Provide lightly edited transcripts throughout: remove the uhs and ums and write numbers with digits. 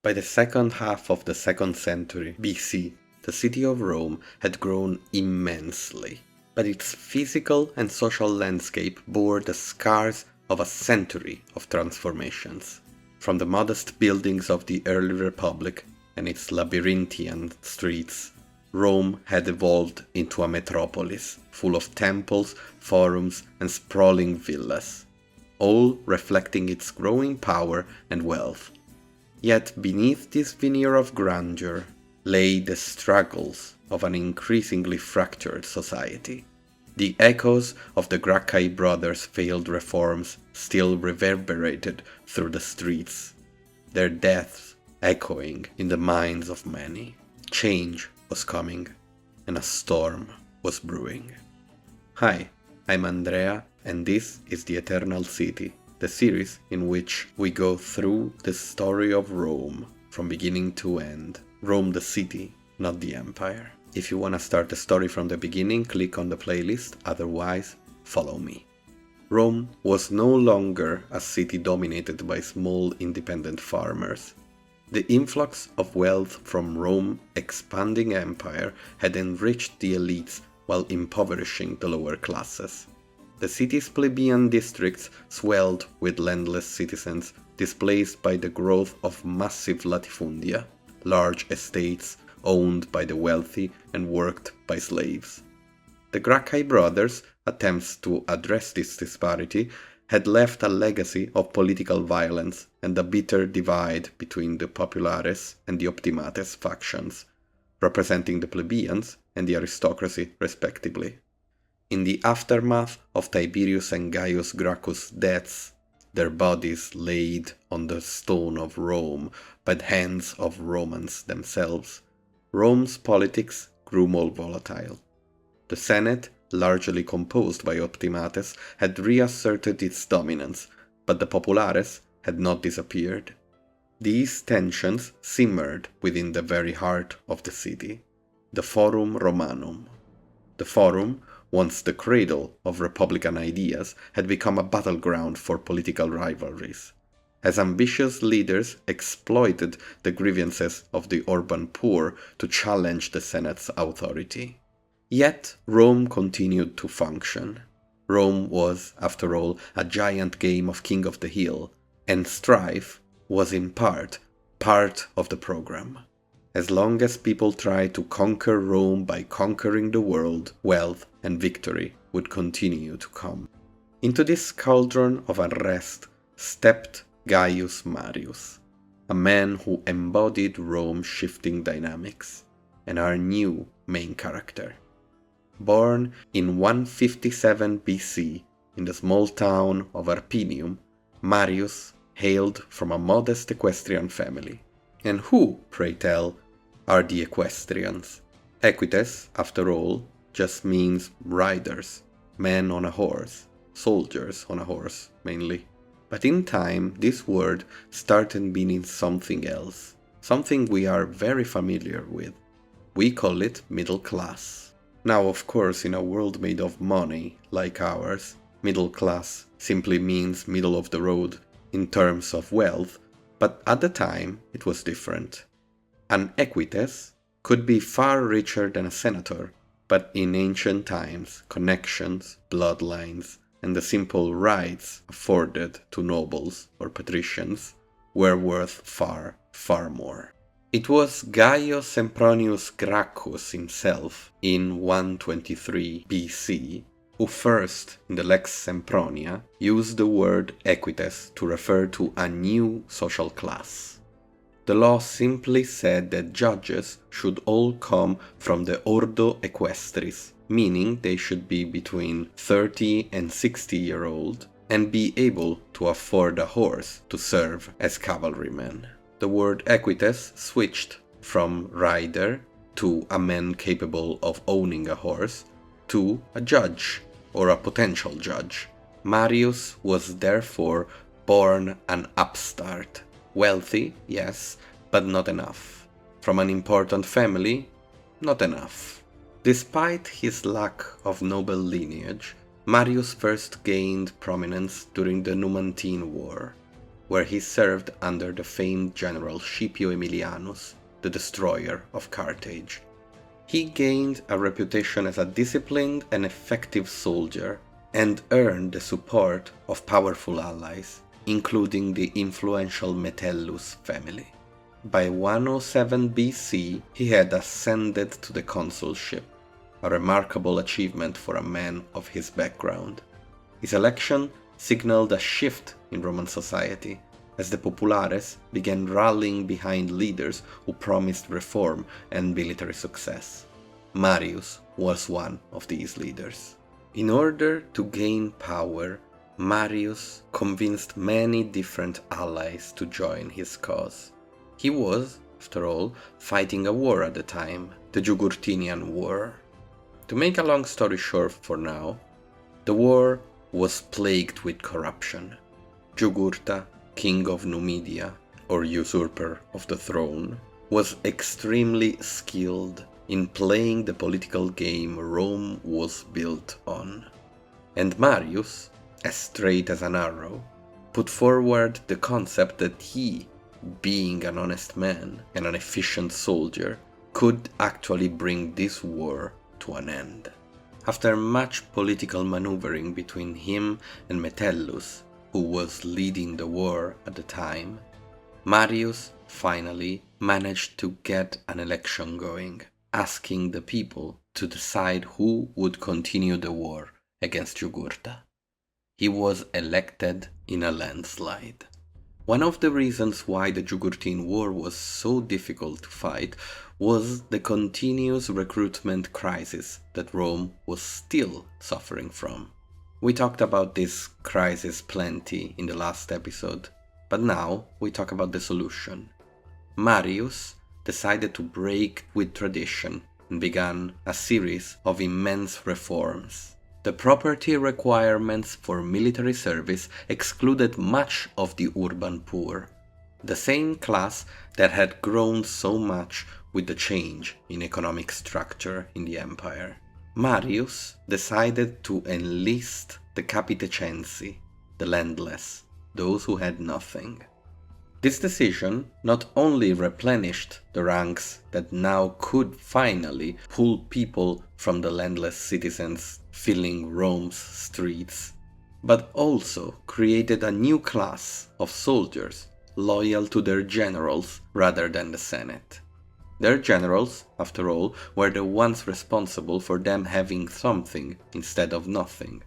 By the second half of the 2nd century BC, the city of Rome had grown immensely, but its physical and social landscape bore the scars of a century of transformations. From the modest buildings of the early Republic and its labyrinthian streets, Rome had evolved into a metropolis full of temples, forums, and sprawling villas, all reflecting its growing power and wealth. Yet beneath this veneer of grandeur lay the struggles of an increasingly fractured society. The echoes of the Gracchi brothers' failed reforms still reverberated through the streets, their deaths echoing in the minds of many. Change was coming, and a storm was brewing. Hi, I'm Andrea, and this is The Eternal City, the series in which we go through the story of Rome from beginning to end. Rome the city, not the empire. If you want to start the story from the beginning, click on the playlist, otherwise, follow me. Rome was no longer a city dominated by small independent farmers. The influx of wealth from Rome's expanding empire had enriched the elites while impoverishing the lower classes. The city's plebeian districts swelled with landless citizens displaced by the growth of massive latifundia, large estates owned by the wealthy and worked by slaves. The Gracchi brothers' attempts to address this disparity had left a legacy of political violence and a bitter divide between the populares and the optimates factions, representing the plebeians and the aristocracy respectively. In the aftermath of Tiberius and Gaius Gracchus' deaths, their bodies laid on the stone of Rome by the hands of Romans themselves, Rome's politics grew more volatile. The Senate, largely composed by optimates, had reasserted its dominance, but the populares had not disappeared. These tensions simmered within the very heart of the city, the Forum Romanum. The Forum, once the cradle of republican ideas, had become a battleground for political rivalries, as ambitious leaders exploited the grievances of the urban poor to challenge the Senate's authority. Yet Rome continued to function. Rome was, after all, a giant game of King of the Hill, and strife was in part of the program. As long as people tried to conquer Rome by conquering the world, wealth and victory would continue to come. Into this cauldron of unrest stepped Gaius Marius, a man who embodied Rome's shifting dynamics, and our new main character. Born in 157 BC in the small town of Arpinium, Marius hailed from a modest equestrian family. And who, pray tell, are the equestrians? Equites, after all, just means riders, men on a horse, soldiers on a horse, mainly. But in time, this word started meaning something else, something we are very familiar with. We call it middle class. Now, of course, in a world made of money, like ours, middle class simply means middle of the road in terms of wealth, but at the time it was different. An equites could be far richer than a senator, but in ancient times, connections, bloodlines, and the simple rights afforded to nobles or patricians were worth far, far more. It was Gaius Sempronius Gracchus himself, in 123 BC, who first, in the Lex Sempronia, used the word equites to refer to a new social class. The law simply said that judges should all come from the Ordo Equestris, meaning they should be between 30 and 60-year-old and be able to afford a horse to serve as cavalrymen. The word equites switched from rider to a man capable of owning a horse to a judge or a potential judge. Marius was therefore born an upstart. Wealthy, yes, but not enough. From an important family, not enough. Despite his lack of noble lineage, Marius first gained prominence during the Numantine War. where he served under the famed general Scipio Aemilianus, the destroyer of Carthage. He gained a reputation as a disciplined and effective soldier and earned the support of powerful allies, including the influential Metellus family. By 107 BC, he had ascended to the consulship, a remarkable achievement for a man of his background. His election signaled a shift in Roman society, as the populares began rallying behind leaders who promised reform and military success. Marius was one of these leaders. In order to gain power, Marius convinced many different allies to join his cause. He was, after all, fighting a war at the time, the Jugurthinian War. To make a long story short for now, the war was plagued with corruption. Jugurtha, king of Numidia, or usurper of the throne, was extremely skilled in playing the political game Rome was built on. And Marius, as straight as an arrow, put forward the concept that he, being an honest man and an efficient soldier, could actually bring this war to an end. After much political maneuvering between him and Metellus, who was leading the war at the time, Marius finally managed to get an election going, asking the people to decide who would continue the war against Jugurtha. He was elected in a landslide. One of the reasons why the Jugurthine War was so difficult to fight was the continuous recruitment crisis that Rome was still suffering from. We talked about this crisis plenty in the last episode, but now we talk about the solution. Marius decided to break with tradition and began a series of immense reforms. The property requirements for military service excluded much of the urban poor, the same class that had grown so much with the change in economic structure in the empire. Marius decided to enlist the capitecensi, the landless, those who had nothing. This decision not only replenished the ranks that now could finally pull people from the landless citizens filling Rome's streets, but also created a new class of soldiers loyal to their generals rather than the Senate. Their generals, after all, were the ones responsible for them having something instead of nothing.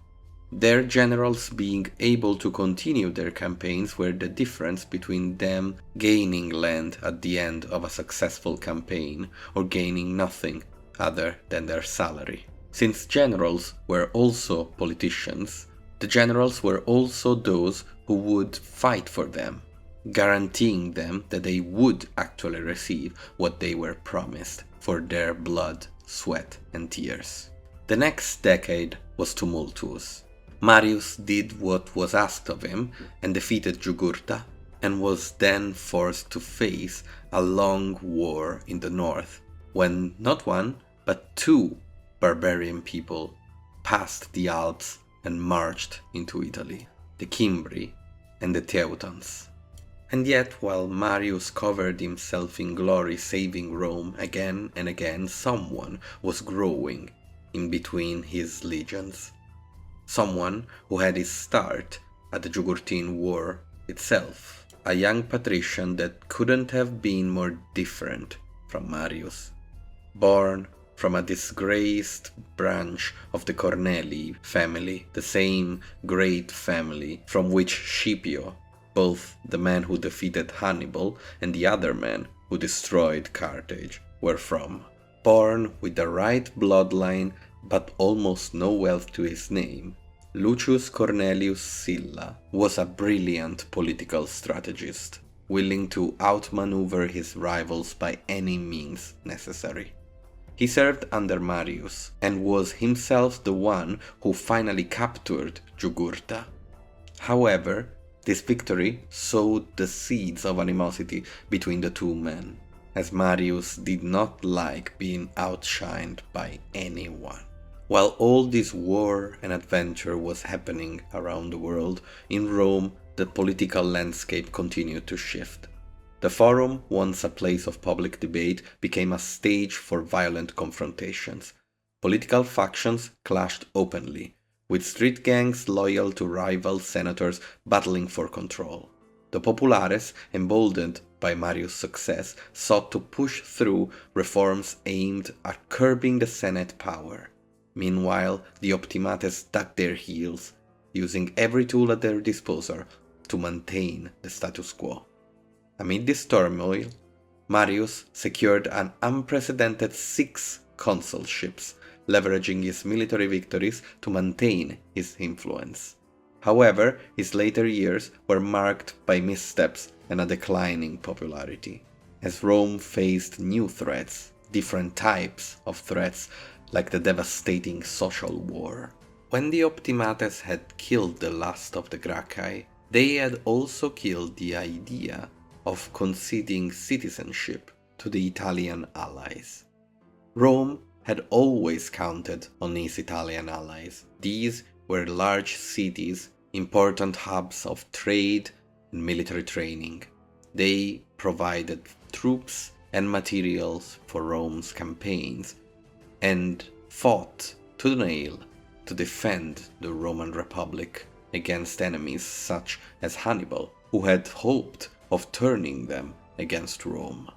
Their generals being able to continue their campaigns were the difference between them gaining land at the end of a successful campaign or gaining nothing other than their salary. Since generals were also politicians, the generals were also those who would fight for them, guaranteeing them that they would actually receive what they were promised for their blood, sweat, and tears. The next decade was tumultuous. Marius did what was asked of him and defeated Jugurtha, and was then forced to face a long war in the north, when not one, but two barbarian people passed the Alps and marched into Italy, the Cimbri and the Teutones. And yet, while Marius covered himself in glory saving Rome again and again, someone was growing in between his legions. Someone who had his start at the Jugurthine War itself, a young patrician that couldn't have been more different from Marius. Born from a disgraced branch of the Cornelii family, the same great family from which Scipio, both the man who defeated Hannibal and the other man who destroyed Carthage, were from. Born with the right bloodline but almost no wealth to his name, Lucius Cornelius Sylla was a brilliant political strategist, willing to outmaneuver his rivals by any means necessary. He served under Marius and was himself the one who finally captured Jugurtha. However, this victory sowed the seeds of animosity between the two men, as Marius did not like being outshined by anyone. While all this war and adventure was happening around the world, in Rome the political landscape continued to shift. The Forum, once a place of public debate, became a stage for violent confrontations. Political factions clashed openly, with street gangs loyal to rival senators battling for control. The populares, emboldened by Marius' success, sought to push through reforms aimed at curbing the Senate power. Meanwhile, the optimates dug their heels, using every tool at their disposal to maintain the status quo. Amid this turmoil, Marius secured an unprecedented 6 consulships, leveraging his military victories to maintain his influence. However, his later years were marked by missteps and a declining popularity, as Rome faced new threats, different types of threats, like the devastating social war. When the optimates had killed the last of the Gracchi, they had also killed the idea of conceding citizenship to the Italian allies. Rome had always counted on its Italian allies. These were large cities, important hubs of trade and military training. They provided troops and materials for Rome's campaigns and fought to the nail to defend the Roman Republic against enemies such as Hannibal, who had hoped of turning them against Rome.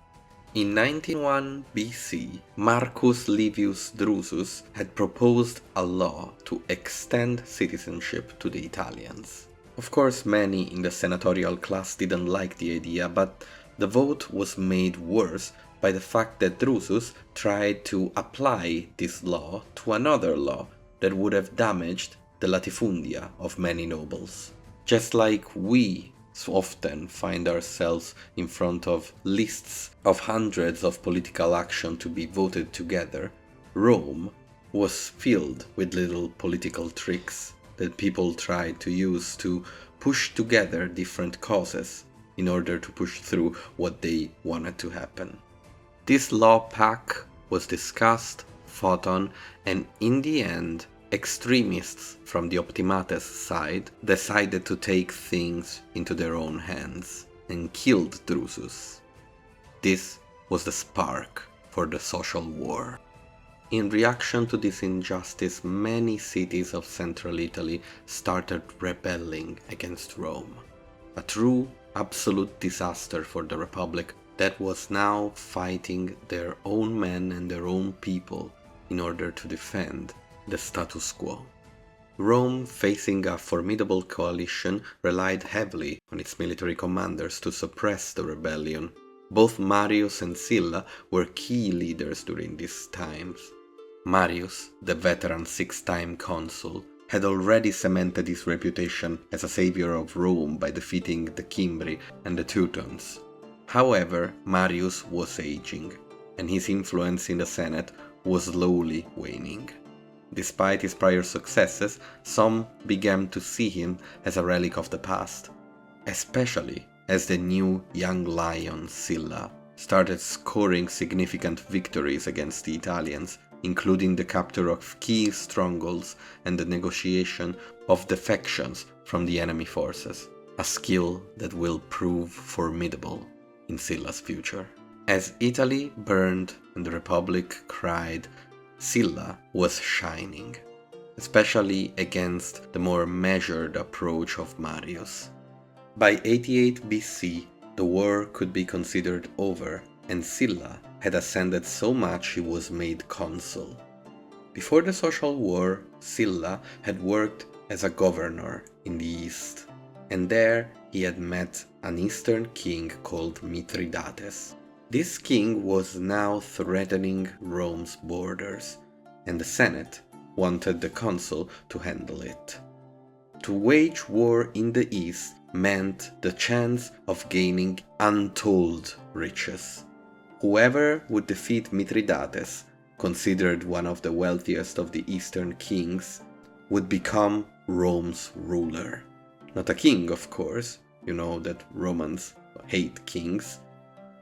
In 91 BC, Marcus Livius Drusus had proposed a law to extend citizenship to the Italians. Of course, many in the senatorial class didn't like the idea, but the vote was made worse by the fact that Drusus tried to apply this law to another law that would have damaged the latifundia of many nobles. Just like we so often find ourselves in front of lists of hundreds of political action to be voted together, Rome was filled with little political tricks that people tried to use to push together different causes in order to push through what they wanted to happen. This law pack was discussed, fought on, and in the end, extremists from the optimates side decided to take things into their own hands and killed Drusus. This was the spark for the social war. In reaction to this injustice, many cities of central Italy started rebelling against Rome. A true, absolute disaster for the Republic that was now fighting their own men and their own people in order to defend the status quo. Rome, facing a formidable coalition, relied heavily on its military commanders to suppress the rebellion. Both Marius and Sulla were key leaders during these times. Marius, the veteran 6-time consul, had already cemented his reputation as a savior of Rome by defeating the Cimbri and the Teutones. However, Marius was aging, and his influence in the Senate was slowly waning. Despite his prior successes, some began to see him as a relic of the past, especially as the new young lion Sulla started scoring significant victories against the Italians, including the capture of key strongholds and the negotiation of defections from the enemy forces, a skill that will prove formidable in Sulla's future. As Italy burned and the Republic cried, Sulla was shining, especially against the more measured approach of Marius. By 88 BC, the war could be considered over, and Sulla had ascended so much he was made consul. Before the social war, Sulla had worked as a governor in the east, and there he had met an eastern king called Mithridates. This king was now threatening Rome's borders, and the Senate wanted the consul to handle it. To wage war in the east meant the chance of gaining untold riches. Whoever would defeat Mithridates, considered one of the wealthiest of the eastern kings, would become Rome's ruler. Not a king, of course, you know that Romans hate kings,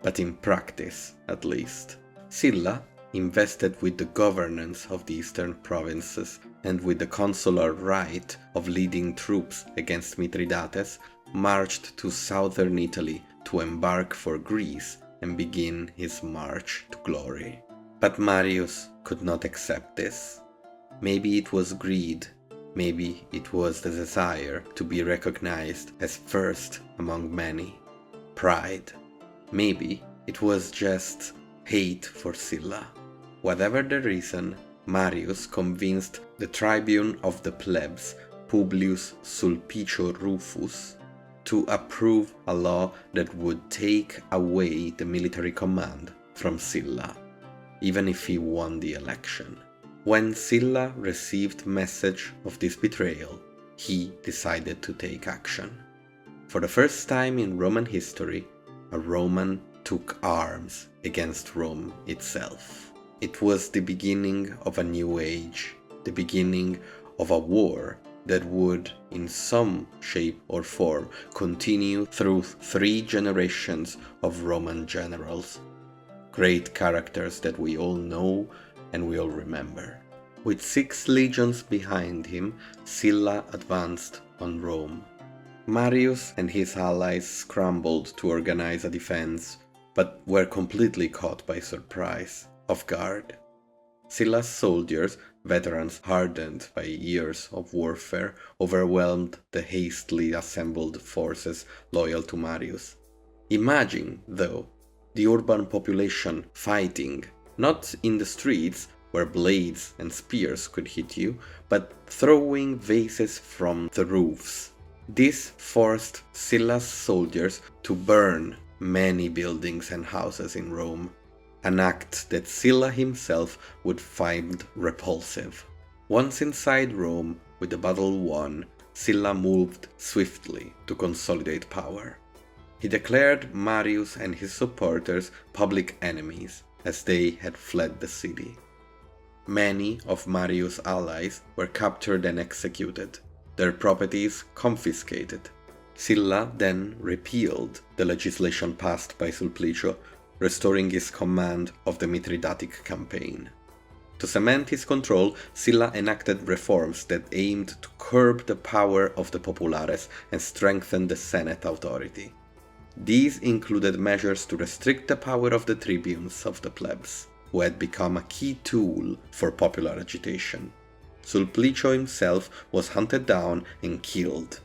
but in practice, at least. Sulla, invested with the governance of the eastern provinces and with the consular right of leading troops against Mithridates, marched to southern Italy to embark for Greece and begin his march to glory. But Marius could not accept this. Maybe it was greed, maybe it was the desire to be recognized as first among many, pride. Maybe it was just hate for Sulla. Whatever the reason, Marius convinced the tribune of the plebs, Publius Sulpicio Rufus, to approve a law that would take away the military command from Sulla, even if he won the election. When Sulla received message of this betrayal, he decided to take action. For the first time in Roman history, a Roman took arms against Rome itself. It was the beginning of a new age, the beginning of a war that would, in some shape or form, continue through 3 generations of Roman generals. Great characters that we all know and we all remember. With 6 legions behind him, Sulla advanced on Rome. Marius and his allies scrambled to organize a defense, but were completely caught by surprise, off guard. Sulla's soldiers, veterans hardened by years of warfare, overwhelmed the hastily assembled forces loyal to Marius. Imagine, though, the urban population fighting, not in the streets, where blades and spears could hit you, but throwing vases from the roofs. This forced Sulla's soldiers to burn many buildings and houses in Rome, an act that Sulla himself would find repulsive. Once inside Rome, with the battle won, Sulla moved swiftly to consolidate power. He declared Marius and his supporters public enemies, as they had fled the city. Many of Marius' allies were captured and executed, their properties confiscated. Sulla then repealed the legislation passed by Sulpicio, restoring his command of the Mithridatic campaign. To cement his control, Sulla enacted reforms that aimed to curb the power of the populares and strengthen the Senate authority. These included measures to restrict the power of the tribunes of the plebs, who had become a key tool for popular agitation. Sulpicio himself was hunted down and killed,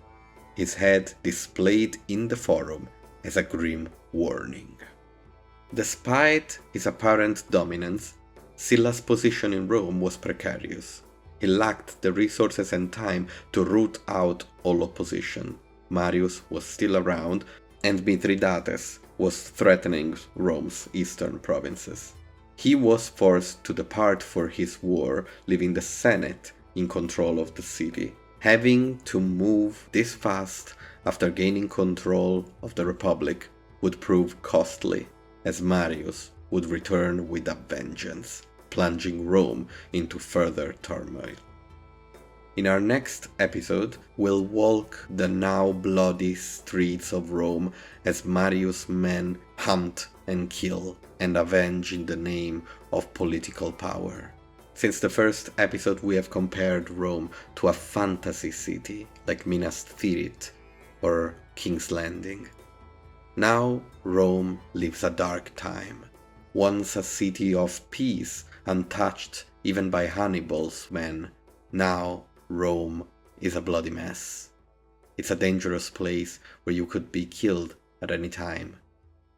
his head displayed in the forum as a grim warning. Despite his apparent dominance, Sulla's position in Rome was precarious. He lacked the resources and time to root out all opposition. Marius was still around, and Mithridates was threatening Rome's eastern provinces. He was forced to depart for his war, leaving the Senate in control of the city. Having to move this fast after gaining control of the Republic would prove costly, as Marius would return with a vengeance, plunging Rome into further turmoil. In our next episode, we'll walk the now bloody streets of Rome as Marius' men hunt and kill and avenge in the name of political power. Since the first episode, we have compared Rome to a fantasy city like Minas Tirith or King's Landing. Now Rome lives a dark time. Once a city of peace, untouched even by Hannibal's men, now Rome is a bloody mess. It's a dangerous place where you could be killed at any time,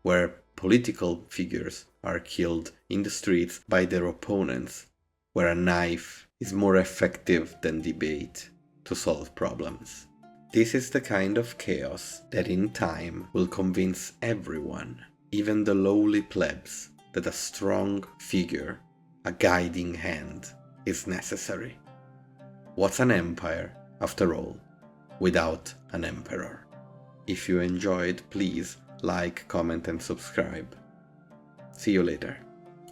where political figures are killed in the streets by their opponents, where a knife is more effective than debate to solve problems. This is the kind of chaos that in time will convince everyone, even the lowly plebs, that a strong figure, a guiding hand, is necessary. What's an empire, after all, without an emperor? If you enjoyed, please like, comment and subscribe. See you later.